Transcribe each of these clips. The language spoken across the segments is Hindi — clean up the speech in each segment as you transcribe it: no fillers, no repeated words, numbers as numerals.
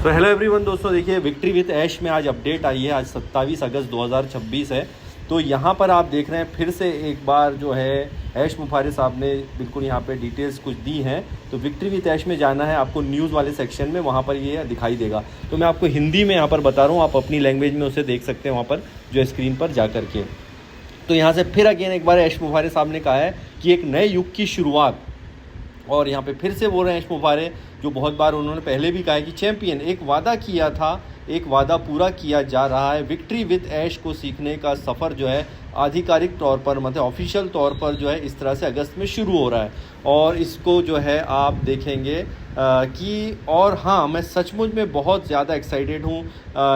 तो हेलो एवरीवन दोस्तों, देखिए विक्ट्री विद ऐश में आज अपडेट आई है। आज 27 अगस्त 2026 है। तो यहाँ पर आप देख रहे हैं फिर से एक बार जो है ऐश मुफारे साहब ने बिल्कुल यहाँ पे डिटेल्स कुछ दी हैं। तो विक्ट्री विद ऐश में जाना है आपको न्यूज़ वाले सेक्शन में, वहाँ पर ये दिखाई देगा। तो मैं आपको हिंदी में यहाँ पर बता रहा हूँ, आप अपनी लैंग्वेज में उसे देख सकते हैं वहाँ पर जो स्क्रीन पर जा करके। तो यहाँ से फिर अगेन एक बार ऐश मुफारे साहब ने कहा है कि एक नए युग की शुरुआत, और यहाँ पे फिर से बोल रहे हैं ऐश मुफारे, जो बहुत बार उन्होंने पहले भी कहा है कि चैंपियन एक वादा किया था, एक वादा पूरा किया जा रहा है। विक्ट्री विद ऐश को सीखने का सफ़र जो है आधिकारिक तौर पर, मतलब ऑफिशियल तौर पर जो है इस तरह से अगस्त में शुरू हो रहा है। और इसको जो है आप देखेंगे कि और हाँ, मैं सचमुच में बहुत ज़्यादा एक्साइटेड हूँ,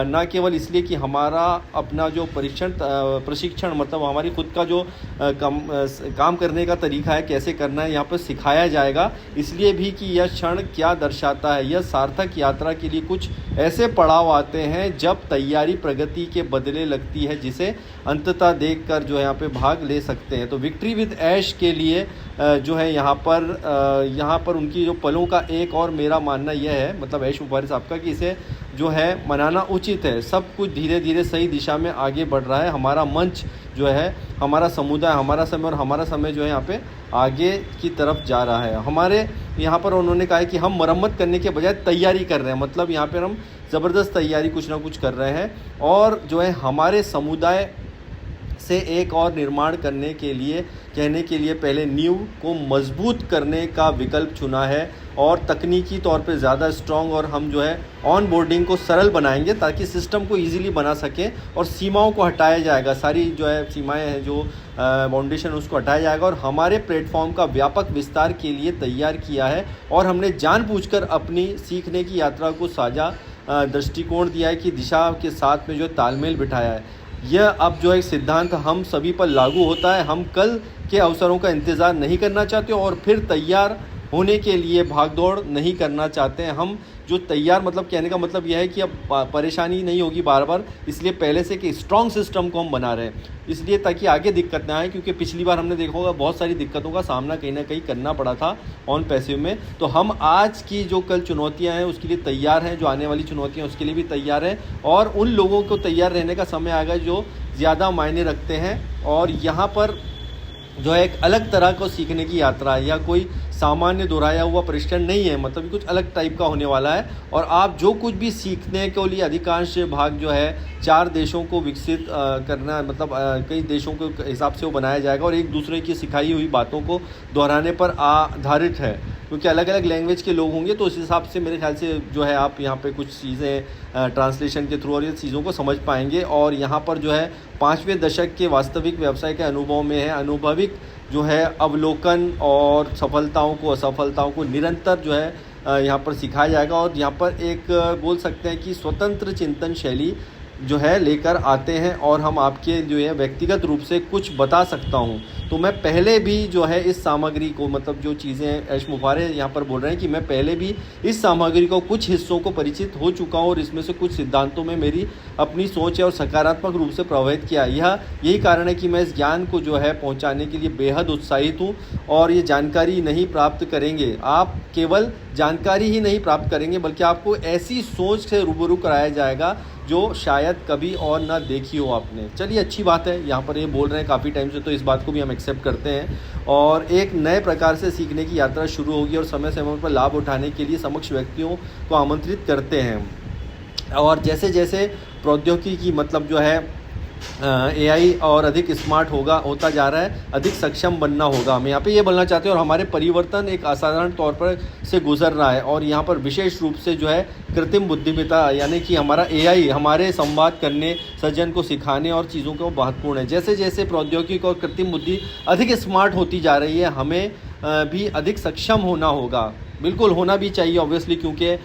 ना केवल इसलिए कि हमारा अपना जो प्रशिक्षण मतलब हमारी खुद का जो काम करने का तरीका है, कैसे करना है यहाँ पर सिखाया जाएगा, इसलिए भी कि यह क्षण क्या दर्शाता है। यह सार्थक यात्रा के लिए कुछ ऐसे पड़ाव आते हैं जब तैयारी प्रगति के बदले लगती है, जिसे अंततः देखकर जो है यहाँ पे भाग ले सकते हैं। तो विक्ट्री विद ऐश के लिए जो है यहाँ पर उनकी जो पलों का एक और मेरा मानना यह है, मतलब ऐश मुफारे साहब का, कि इसे जो है मनाना उचित है। सब कुछ धीरे धीरे सही दिशा में आगे बढ़ रहा है। हमारा मंच जो है, हमारा समुदाय, हमारा समय और हमारा समय जो है यहाँ पे आगे की तरफ जा रहा है। हमारे यहाँ पर उन्होंने कहा है कि हम मरम्मत करने के बजाय तैयारी कर रहे हैं, मतलब यहाँ पर हम ज़बरदस्त तैयारी कुछ ना कुछ कर रहे हैं। और जो है हमारे समुदाय से एक और निर्माण करने के लिए, कहने के लिए पहले नींव को मजबूत करने का विकल्प चुना है और तकनीकी तौर पे ज़्यादा स्ट्रॉन्ग, और हम जो है ऑन बोर्डिंग को सरल बनाएंगे ताकि सिस्टम को इजीली बना सकें, और सीमाओं को हटाया जाएगा, सारी जो है सीमाएं हैं जो बाउंडेशन उसको हटाया जाएगा। और हमारे प्लेटफॉर्म का व्यापक विस्तार के लिए तैयार किया है, और हमने जानबूझकर अपनी सीखने की यात्रा को साझा दृष्टिकोण दिया है कि दिशा के साथ में जो तालमेल बिठाया है। यह अब जो एक सिद्धांत हम सभी पर लागू होता है। हम कल के अवसरों का इंतज़ार नहीं करना चाहते और फिर तैयार होने के लिए भागदौड़ नहीं करना चाहते हैं। हम जो तैयार, मतलब कहने का मतलब यह है कि अब परेशानी नहीं होगी बार बार, इसलिए पहले से कि स्ट्रॉन्ग सिस्टम को हम बना रहे हैं, इसलिए ताकि आगे दिक्कत ना आए। क्योंकि पिछली बार हमने देखा होगा बहुत सारी दिक्कतों का सामना कहीं ना कहीं करना पड़ा था ऑन पैसिव में। तो हम आज की जो कल चुनौतियां हैं उसके लिए तैयार हैं, जो आने वाली चुनौतियां उसके लिए भी तैयार हैं, और उन लोगों को तैयार रहने का समय आएगा जो ज़्यादा मायने रखते हैं। और यहाँ पर जो है एक अलग तरह को सीखने की यात्रा है, या कोई सामान्य दोहराया हुआ प्रशिक्षण नहीं है, मतलब कुछ अलग टाइप का होने वाला है। और आप जो कुछ भी सीखने के लिए, अधिकांश भाग जो है 4 देशों को विकसित करना, मतलब कई देशों के हिसाब से वो बनाया जाएगा, और एक दूसरे की सिखाई हुई बातों को दोहराने पर आधारित है। क्योंकि अलग अलग लैंग्वेज के लोग होंगे, तो उस हिसाब से मेरे ख्याल से जो है आप यहाँ पे कुछ चीज़ें ट्रांसलेशन के थ्रू और ये चीज़ों को समझ पाएंगे। और यहाँ पर जो है 5वें दशक के वास्तविक व्यवसाय के अनुभव में है, अनुभविक जो है अवलोकन और सफलताओं को, असफलताओं को निरंतर जो है यहाँ पर सिखाया जाएगा। और यहाँ पर एक बोल सकते हैं कि स्वतंत्र चिंतन शैली जो है लेकर आते हैं, और हम आपके जो है व्यक्तिगत रूप से कुछ बता सकता हूँ। तो मैं पहले भी जो है इस सामग्री को, मतलब जो चीज़ें ऐश मुफारे यहाँ पर बोल रहे हैं कि मैं पहले भी इस सामग्री को कुछ हिस्सों को परिचित हो चुका हूँ, और इसमें से कुछ सिद्धांतों में मेरी अपनी सोच है और सकारात्मक रूप से प्रभावित किया। यही कारण है कि मैं इस ज्ञान को जो है पहुँचाने के लिए बेहद उत्साहित हूँ। और ये जानकारी नहीं प्राप्त करेंगे, आप केवल जानकारी ही नहीं प्राप्त करेंगे, बल्कि आपको ऐसी सोच से रूबरू कराया जाएगा जो शायद कभी और ना देखी हो आपने। चलिए, अच्छी बात है, यहाँ पर ये बोल रहे हैं काफ़ी टाइम से, तो इस बात को भी हम एक्सेप्ट करते हैं। और एक नए प्रकार से सीखने की यात्रा शुरू होगी, और समय समय पर लाभ उठाने के लिए समक्ष व्यक्तियों को आमंत्रित करते हैं। और जैसे जैसे प्रौद्योगिकी मतलब जो है AI और अधिक स्मार्ट होता जा रहा है, अधिक सक्षम बनना होगा, हम यहाँ पे ये बोलना चाहते हैं। और हमारे परिवर्तन एक असाधारण तौर पर से गुजर रहा है, और यहाँ पर विशेष रूप से जो है कृत्रिम बुद्धिमत्ता, यानी कि हमारा AI हमारे संवाद करने, सृजन को सिखाने और चीज़ों को महत्वपूर्ण है। जैसे जैसे प्रौद्योगिकी और कृत्रिम बुद्धि अधिक स्मार्ट होती जा रही है, हमें भी अधिक सक्षम होना होगा। बिल्कुल होना भी चाहिए ऑब्वियसली, क्योंकि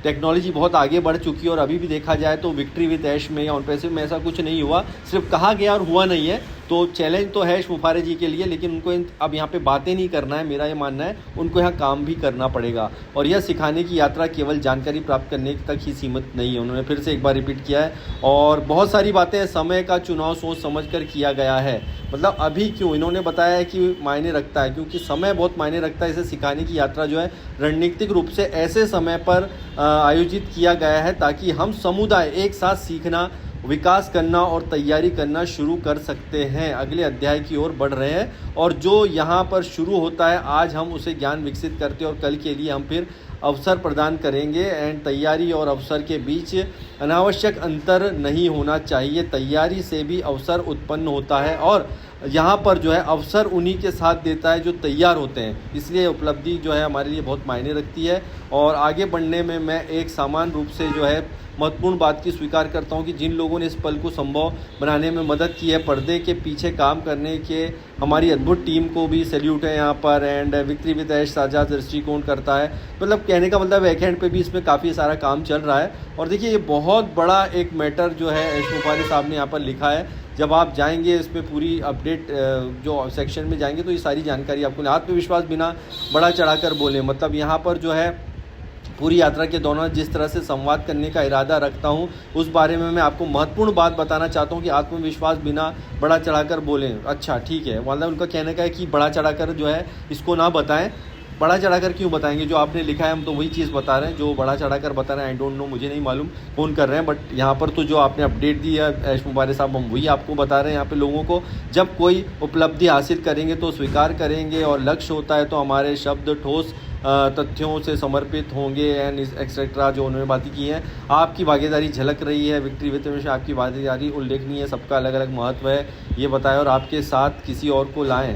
टेक्नोलॉजी बहुत आगे बढ़ चुकी है। और अभी भी देखा जाए तो विक्ट्री विद ऐश में या ऑन पैसिव में ऐसा कुछ नहीं हुआ, सिर्फ कहा गया और हुआ नहीं है। तो चैलेंज तो है ऐश मुफारे जी के लिए, लेकिन उनको अब यहाँ पे बातें नहीं करना है, मेरा ये मानना है उनको यहाँ काम भी करना पड़ेगा। और यह सिखाने की यात्रा केवल जानकारी प्राप्त करने तक ही सीमित नहीं है, उन्होंने फिर से एक बार रिपीट किया है। और बहुत सारी बातें समय का चुनाव सोच समझ कर किया गया है। मतलब अभी क्यों इन्होंने बताया है कि मायने रखता है, क्योंकि समय बहुत मायने रखता है। इसे सिखाने की यात्रा जो है रणनीतिक रूप से ऐसे समय पर आयोजित किया गया है ताकि हम समुदाय एक साथ सीखना, विकास करना और तैयारी करना शुरू कर सकते हैं, अगले अध्याय की ओर बढ़ रहे हैं। और जो यहाँ पर शुरू होता है आज हम उसे ज्ञान विकसित करते हैं और कल के लिए हम फिर अवसर प्रदान करेंगे। एंड तैयारी और अवसर के बीच अनावश्यक अंतर नहीं होना चाहिए, तैयारी से भी अवसर उत्पन्न होता है और यहाँ पर जो है अवसर उन्हीं के साथ देता है जो तैयार होते हैं। इसलिए उपलब्धि जो है हमारे लिए बहुत मायने रखती है। और आगे बढ़ने में मैं एक समान रूप से जो है महत्वपूर्ण बात की स्वीकार करता हूं कि जिन लोगों ने इस पल को संभव बनाने में मदद की है, पर्दे के पीछे काम करने के हमारी अद्भुत टीम को भी सैल्यूट है यहाँ पर। एंड विक्ट्री विद ऐश साझा दृष्टिकोण करता है, मतलब कहने का मतलब बैकएंड पे भी इसमें काफ़ी सारा काम चल रहा है। और देखिए ये बहुत बड़ा एक मैटर जो है ऐश मुफारे साहब ने यहाँ पर लिखा है। जब आप जाएंगे इसमें पूरी अपडेट जो सेक्शन में जाएंगे तो ये सारी जानकारी आपको, आत्मविश्वास बिना बढ़ा चढ़ाकर बोले, मतलब यहाँ पर जो है पूरी यात्रा के दौरान जिस तरह से संवाद करने का इरादा रखता हूँ उस बारे में मैं आपको महत्वपूर्ण बात बताना चाहता हूँ कि आत्मविश्वास बिना बढ़ा चढ़ाकर बोलें। अच्छा ठीक है, मतलब उनका कहने का है कि बढ़ा चढ़ाकर जो है इसको ना बताएं। बढ़ा चढ़ाकर क्यों बताएंगे, जो आपने लिखा है हम तो वही चीज़ बता रहे हैं जो बढ़ा चढ़ाकर बता रहे हैं। आई डोंट नो, मुझे नहीं मालूम कौन कर रहे हैं, बट यहाँ पर तो जो आपने अपडेट दी है ऐश मुफारे साहब, हम वही आपको बता रहे हैं। यहाँ पे लोगों को जब कोई उपलब्धि हासिल करेंगे तो स्वीकार करेंगे और लक्ष्य होता है तो हमारे शब्द ठोस तथ्यों से समर्पित होंगे एंड एक्सेट्रा जो उन्होंने बातें की हैं। आपकी भागीदारी झलक रही है विक्ट्री विद में, आपकी भागीदारी उल्लेखनीय है, सबका अलग अलग महत्व है ये बताएं और आपके साथ किसी और को लाएं।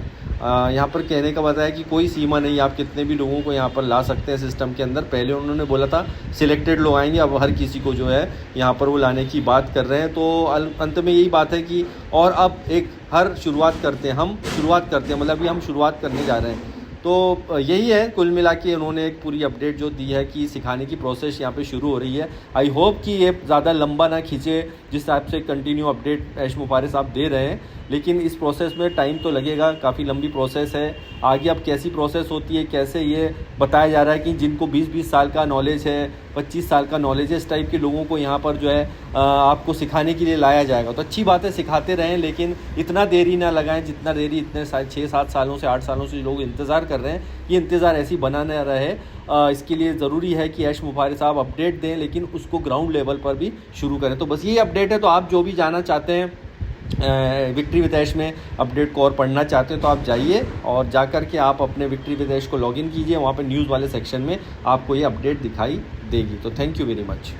यहाँ पर कहने का बताया कि कोई सीमा नहीं, आप कितने भी लोगों को यहाँ पर ला सकते हैं सिस्टम के अंदर। पहले उन्होंने बोला था सिलेक्टेड लोग आएंगे, अब हर किसी को जो है यहाँ पर वो लाने की बात कर रहे हैं। तो अंत में यही बात है कि और अब एक हर शुरुआत करते हैं, हम शुरुआत करते हैं, मतलब ये हम शुरुआत करने जा रहे हैं। तो यही है कुल मिला के उन्होंने एक पूरी अपडेट जो दी है कि सिखाने की प्रोसेस यहाँ पे शुरू हो रही है। आई होप कि ये ज़्यादा लंबा ना खींचे, जिस हिसाब से कंटिन्यू अपडेट ऐश मुफारे साहब दे रहे हैं, लेकिन इस प्रोसेस में टाइम तो लगेगा, काफ़ी लंबी प्रोसेस है। आगे अब कैसी प्रोसेस होती है, कैसे ये बताया जा रहा है कि जिनको 20-20 साल का नॉलेज है, 25 साल का नॉलेज है, इस टाइप के लोगों को यहाँ पर जो है आपको सिखाने के लिए लाया जाएगा। तो अच्छी बात है, सिखाते रहें, लेकिन इतना देरी ना लगाएं जितना देरी इतने 6-7 सालों से 8 सालों से लोग इंतज़ार कर रहे हैं। ये इंतज़ार ऐसी बना न रहे, इसके लिए ज़रूरी है कि ऐश मुफारे साहब अपडेट दें, लेकिन उसको ग्राउंड लेवल पर भी शुरू करें। तो बस ये अपडेट है। तो आप जो भी जाना चाहते हैं विक्ट्री विद ऐश में अपडेट को और पढ़ना चाहते हैं तो आप जाइए और जाकर के आप अपने विक्ट्री विद ऐश को लॉगिन कीजिए, वहाँ पर न्यूज़ वाले सेक्शन में आपको ये अपडेट दिखाई देगी। तो थैंक यू वेरी मच।